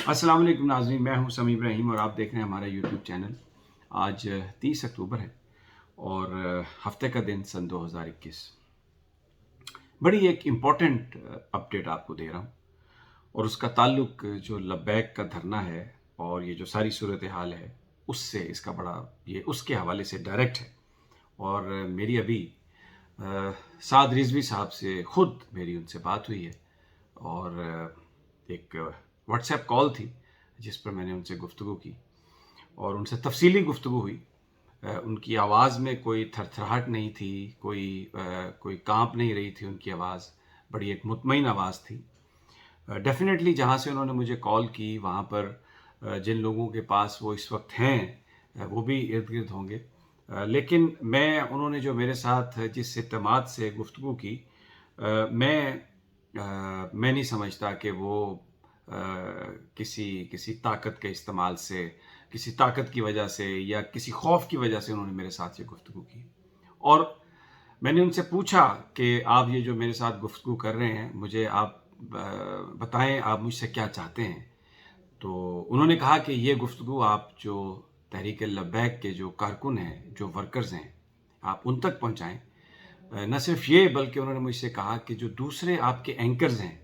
अस्सलाम वालेकुम नाज़रीन, मैं हूं समी इब्राहिम और आप देख रहे हैं हमारा यूट्यूब चैनल। आज 30 अक्टूबर है और हफ्ते का दिन सन 2021। बड़ी एक इम्पॉर्टेंट अपडेट आपको दे रहा हूं और उसका ताल्लुक जो लब्बैक का धरना है और ये जो सारी सूरत हाल है उससे, इसका बड़ा ये उसके हवाले से डायरेक्ट है। और मेरी अभी साद रिजवी साहब से ख़ुद मेरी उनसे बात हुई है और एक व्हाट्सएप कॉल थी जिस पर मैंने उनसे गुफ्तगू की और उनसे तफसीली गुफ्तगू हुई। उनकी आवाज़ में कोई थरथराहट नहीं थी, कोई कांप नहीं रही थी उनकी आवाज़, बड़ी एक मुतमईन आवाज़ थी। डेफिनेटली जहाँ से उन्होंने मुझे कॉल की वहाँ पर जिन लोगों के पास वो इस वक्त हैं वो भी इर्द गिर्द होंगे, लेकिन उन्होंने जो मेरे साथ जिस इत्तेमाद से गुफ्तगू की, मैं नहीं समझता कि वो किसी ताकत के इस्तेमाल से, किसी ताकत की वजह से या किसी खौफ की वजह से उन्होंने मेरे साथ ये गुफ्तगू की। और मैंने उनसे पूछा कि आप ये जो मेरे साथ गुफ्तगू कर रहे हैं, मुझे आप बताएं आप मुझसे क्या चाहते हैं। तो उन्होंने कहा कि ये गुफ्तगू आप जो तहरीक लब्बैक के जो कारकुन हैं, जो वर्कर्स हैं, आप उन तक पहुंचाएं। न सिर्फ ये बल्कि उन्होंने मुझसे कहा कि जो दूसरे आपके एंकर्स हैं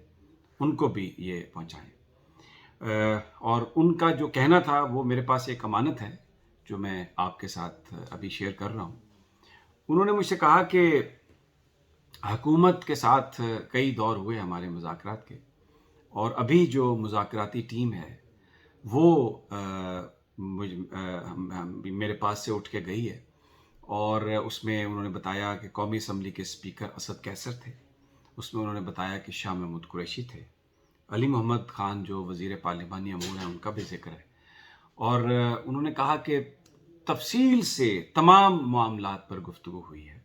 उनको भी ये पहुंचाएं। और उनका जो कहना था वो मेरे पास एक अमानत है जो मैं आपके साथ अभी शेयर कर रहा हूँ। उन्होंने मुझसे कहा कि हुकूमत के साथ कई दौर हुए हमारे मुज़ाकरात के और अभी जो मुज़ाकराती टीम है वो मेरे पास से उठ के गई है और उसमें उन्होंने बताया कि कौमी असम्बली के स्पीकर असद कैसर थे, उसमें उन्होंने बताया कि शाह महमूद कुरैशी थे, अली मोहम्मद ख़ान जो वज़ीर पार्लिमानी अमूर हैं उनका भी जिक्र है। और उन्होंने कहा कि तफसील से तमाम मामलात पर गुफ्तगू हुई है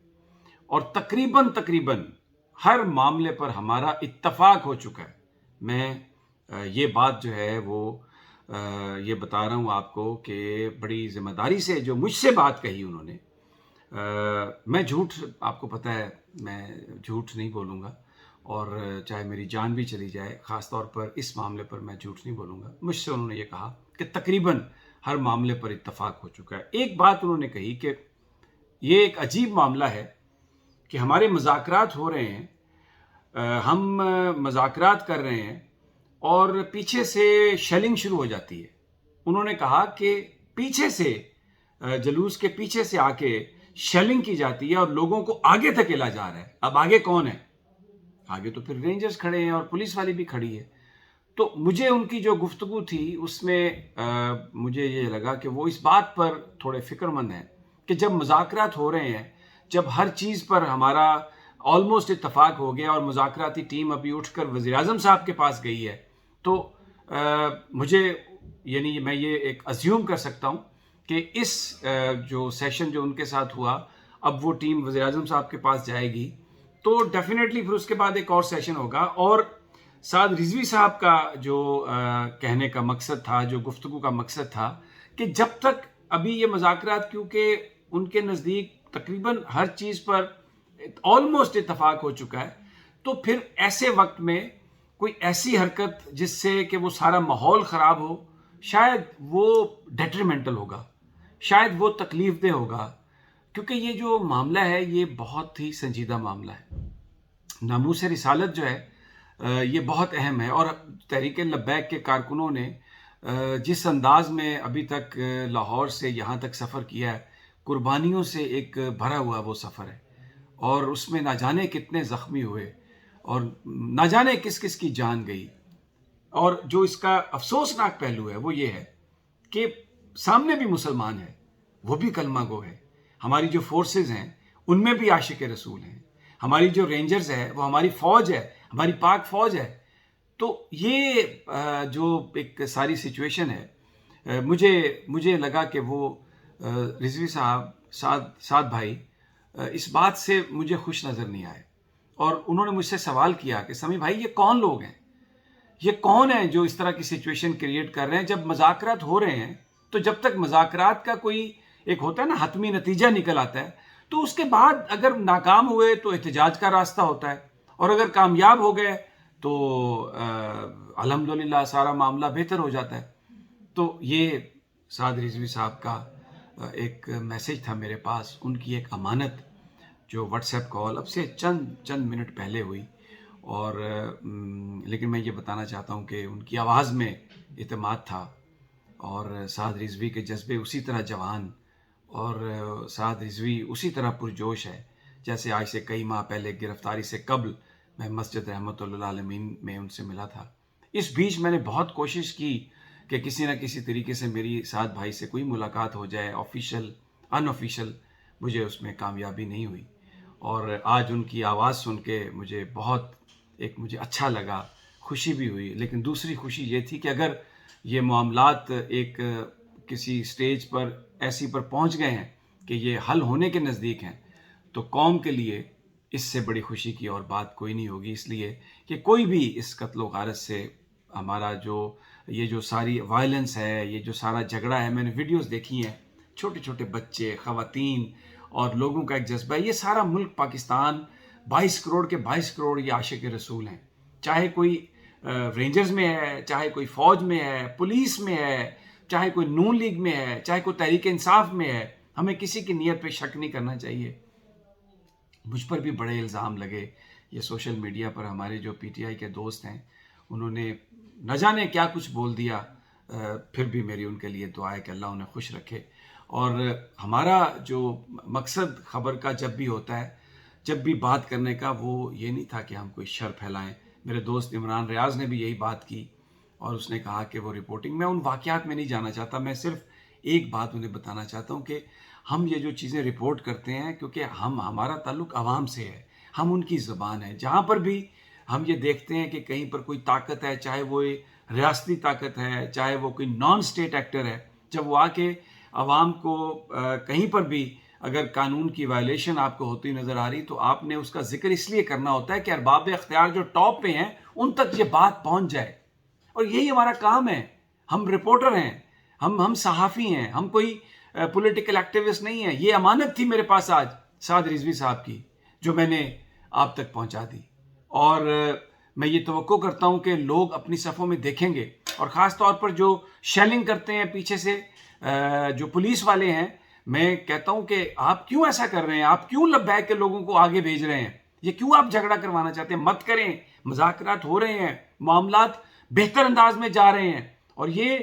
और तकरीबन हर मामले पर हमारा इत्तफाक हो चुका है। मैं ये बात जो है वो ये बता रहा हूँ आपको कि बड़ी ज़िम्मेदारी से जो मुझसे बात कही उन्होंने। मैं झूठ, आपको पता है मैं झूठ नहीं बोलूँगा और चाहे मेरी जान भी चली जाए, ख़ास तौर पर इस मामले पर मैं झूठ नहीं बोलूँगा। मुझसे उन्होंने ये कहा कि तकरीबन हर मामले पर इत्तफाक हो चुका है। एक बात उन्होंने कही कि ये एक अजीब मामला है कि हमारे मुज़ाकरात हो रहे हैं, हम मुज़ाकरात कर रहे हैं और पीछे से शेलिंग शुरू हो जाती है। उन्होंने कहा कि पीछे से, जलूस के पीछे से आके शेलिंग की जाती है और लोगों को आगे धकेला जा रहा है। अब आगे कौन है? आगे तो फिर रेंजर्स खड़े हैं और पुलिस वाली भी खड़ी है। तो मुझे उनकी जो गुफ्तगू थी उसमें मुझे ये लगा कि वो इस बात पर थोड़े फ़िक्रमंद हैं कि जब मुज़ाकरात हो रहे हैं, जब हर चीज़ पर हमारा ऑलमोस्ट इत्तफाक हो गया और मुज़ाकराती टीम अभी उठकर वज़ीर-ए-आज़म साहब के पास गई है, तो मुझे यानी मैं ये एक अज्यूम कर सकता हूँ कि इस जो सेशन जो उनके साथ हुआ, अब वो टीम वज़ीर-ए-आज़म साहब के पास जाएगी तो डेफिनेटली फिर उसके बाद एक और सेशन होगा। और साद रिजवी साहब का जो कहने का मकसद था, जो गुफ्तगू का मकसद था कि जब तक अभी ये मुज़ाकरात, क्योंकि उनके नज़दीक तकरीबन हर चीज़ पर ऑलमोस्ट इत्तफाक हो चुका है, तो फिर ऐसे वक्त में कोई ऐसी हरकत जिससे कि वो सारा माहौल ख़राब हो, शायद वो डेट्रीमेंटल होगा, शायद वो तकलीफ़ दह होगा, क्योंकि ये जो मामला है ये बहुत ही संजीदा मामला है। नामूस रिसालत जो है ये बहुत अहम है और तहरीक लब्बैक के कारकुनों ने जिस अंदाज में अभी तक लाहौर से यहाँ तक सफ़र किया है, कुर्बानियों से एक भरा हुआ वो सफ़र है और उसमें ना जाने कितने ज़ख्मी हुए और ना जाने किस किस की जान गई। और जो इसका अफसोसनाक पहलू है वो ये है कि सामने भी मुसलमान है, वो भी कलमा गो है, हमारी जो फोर्सेस हैं उनमें भी आशिक रसूल हैं, हमारी जो रेंजर्स है वो हमारी फ़ौज है, हमारी पाक फ़ौज है। तो ये जो एक सारी सिचुएशन है, मुझे लगा कि वो रिजवी साहब, साद भाई इस बात से मुझे खुश नज़र नहीं आए और उन्होंने मुझसे सवाल किया कि समी भाई ये कौन लोग हैं, ये कौन है जो इस तरह की सिचुएशन क्रिएट कर रहे हैं। जब मुज़ाकरात हो रहे हैं तो जब तक मुज़ाकरात का कोई एक होता है ना हतमी नतीजा निकल आता है, तो उसके बाद अगर नाकाम हुए तो एहतजाज का रास्ता होता है और अगर कामयाब हो गए تو الحمدللہ سارا معاملہ بہتر ہو جاتا ہے۔ تو یہ سعد رضوی صاحب کا ایک میسیج تھا میرے پاس، ان کی ایک امانت جو واٹس ایپ کال اب سے چند منٹ پہلے ہوئی، اور لیکن میں یہ بتانا چاہتا ہوں کہ ان کی آواز میں اعتماد تھا، اور سعد رضوی کے جذبے اسی طرح جوان، اور سعد رضوی اسی طرح پرجوش ہے جیسے آج سے کئی ماہ پہلے گرفتاری سے قبل میں مسجد رحمت اللہ عالمین میں ان سے ملا تھا۔ اس بیچ میں نے بہت کوشش کی کہ کسی نہ کسی طریقے سے میری سعد بھائی سے کوئی ملاقات ہو جائے، آفیشیل ان آفیشیل، مجھے اس میں کامیابی نہیں ہوئی، اور آج ان کی آواز سن کے مجھے مجھے اچھا لگا، خوشی بھی ہوئی۔ لیکن دوسری خوشی یہ تھی کہ اگر یہ معاملات ایک کسی سٹیج پر ایسی پر پہنچ گئے ہیں کہ یہ حل ہونے کے نزدیک ہیں، تو قوم کے لیے اس سے بڑی خوشی کی اور بات کوئی نہیں ہوگی، اس لیے کہ کوئی بھی اس قتل و غارت سے ہمارا یہ جو ساری وائلنس ہے، یہ جو سارا جھگڑا ہے، میں نے ویڈیوز دیکھی ہیں، چھوٹے چھوٹے بچے، خواتین اور لوگوں کا ایک جذبہ ہے، یہ سارا ملک پاکستان 22 کروڑ کے 22 کروڑ یہ عاشق رسول ہیں، چاہے کوئی رینجرز میں ہے، چاہے کوئی فوج میں ہے، پولیس میں ہے، چاہے کوئی نون لیگ میں ہے، چاہے کوئی تحریک انصاف میں ہے، ہمیں کسی کی نیت پہ شک نہیں کرنا چاہیے۔ مجھ پر بھی بڑے الزام لگے، یہ سوشل میڈیا پر ہمارے جو پی ٹی آئی کے دوست ہیں، انہوں نے نہ جانے کیا کچھ بول دیا، پھر بھی میری ان کے لیے دعا ہے کہ اللہ انہیں خوش رکھے۔ اور ہمارا جو مقصد خبر کا جب بھی ہوتا ہے، جب بھی بات کرنے کا، وہ یہ نہیں تھا کہ ہم کوئی شر پھیلائیں۔ میرے دوست عمران ریاض نے بھی یہی بات کی، اور اس نے کہا کہ وہ رپورٹنگ، میں ان واقعات میں نہیں جانا چاہتا، میں صرف ایک بات انہیں بتانا چاہتا ہوں کہ ہم یہ جو چیزیں رپورٹ کرتے ہیں، کیونکہ ہمارا تعلق عوام سے ہے، ہم ان کی زبان ہے، جہاں پر بھی ہم یہ دیکھتے ہیں کہ کہیں پر کوئی طاقت ہے، چاہے وہ ریاستی طاقت ہے، چاہے وہ کوئی نان اسٹیٹ ایکٹر ہے، جب وہ آ کے عوام کو کہیں پر بھی اگر قانون کی وائلیشن آپ کو ہوتی نظر آ رہی، تو آپ نے اس کا ذکر اس لیے کرنا ہوتا ہے کہ ارباب اختیار جو ٹاپ پہ ہیں ان تک یہ بات پہنچ جائے، اور یہی ہمارا کام ہے۔ ہم رپورٹر ہیں، ہم صحافی ہیں، ہم کوئی پولیٹیکل ایکٹیوسٹ نہیں ہیں۔ یہ امانت تھی میرے پاس آج سعد رضوی صاحب کی، جو میں نے آپ تک پہنچا دی، اور میں یہ توقع کرتا ہوں کہ لوگ اپنی صفوں میں دیکھیں گے، اور خاص طور پر جو شیلنگ کرتے ہیں پیچھے سے، جو پولیس والے ہیں، میں کہتا ہوں کہ آپ کیوں ایسا کر رہے ہیں؟ آپ کیوں لبیک کے لوگوں کو آگے بھیج رہے ہیں؟ یہ کیوں آپ جھگڑا کروانا چاہتے ہیں؟ مت کریں، مذاکرات ہو رہے ہیں، معاملات بہتر انداز میں جا رہے ہیں، اور یہ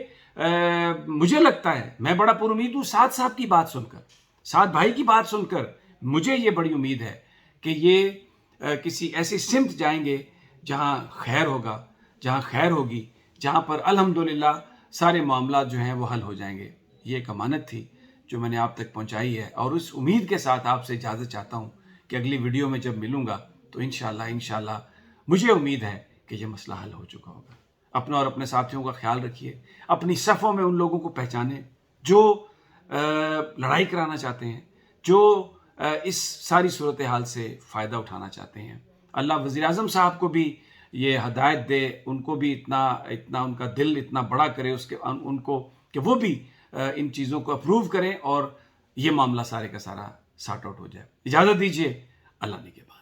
مجھے لگتا ہے، میں بڑا پر امید ہوں سعد صاحب کی بات سن کر، سعد بھائی کی بات سن کر، مجھے یہ بڑی امید ہے کہ یہ کسی ایسی سمت جائیں گے جہاں خیر ہوگا، جہاں خیر ہوگی، جہاں پر الحمدللہ سارے معاملات جو ہیں وہ حل ہو جائیں گے۔ یہ ایک امانت تھی جو میں نے آپ تک پہنچائی ہے، اور اس امید کے ساتھ آپ سے اجازت چاہتا ہوں کہ اگلی ویڈیو میں جب ملوں گا تو انشاءاللہ مجھے امید ہے کہ یہ مسئلہ حل ہو چکا ہوگا۔ اپنا اور اپنے ساتھیوں کا خیال رکھیے، اپنی صفوں میں ان لوگوں کو پہچانیں جو لڑائی کرانا چاہتے ہیں، جو اس ساری صورتحال سے فائدہ اٹھانا چاہتے ہیں۔ اللہ وزیر اعظم صاحب کو بھی یہ ہدایت دے، ان کو بھی اتنا ان کا دل اتنا بڑا کرے ان کو کہ وہ بھی ان چیزوں کو اپروو کریں، اور یہ معاملہ سارے کا سارا سارٹ آؤٹ ہو جائے۔ اجازت دیجیے، اللہ نے کے بعد۔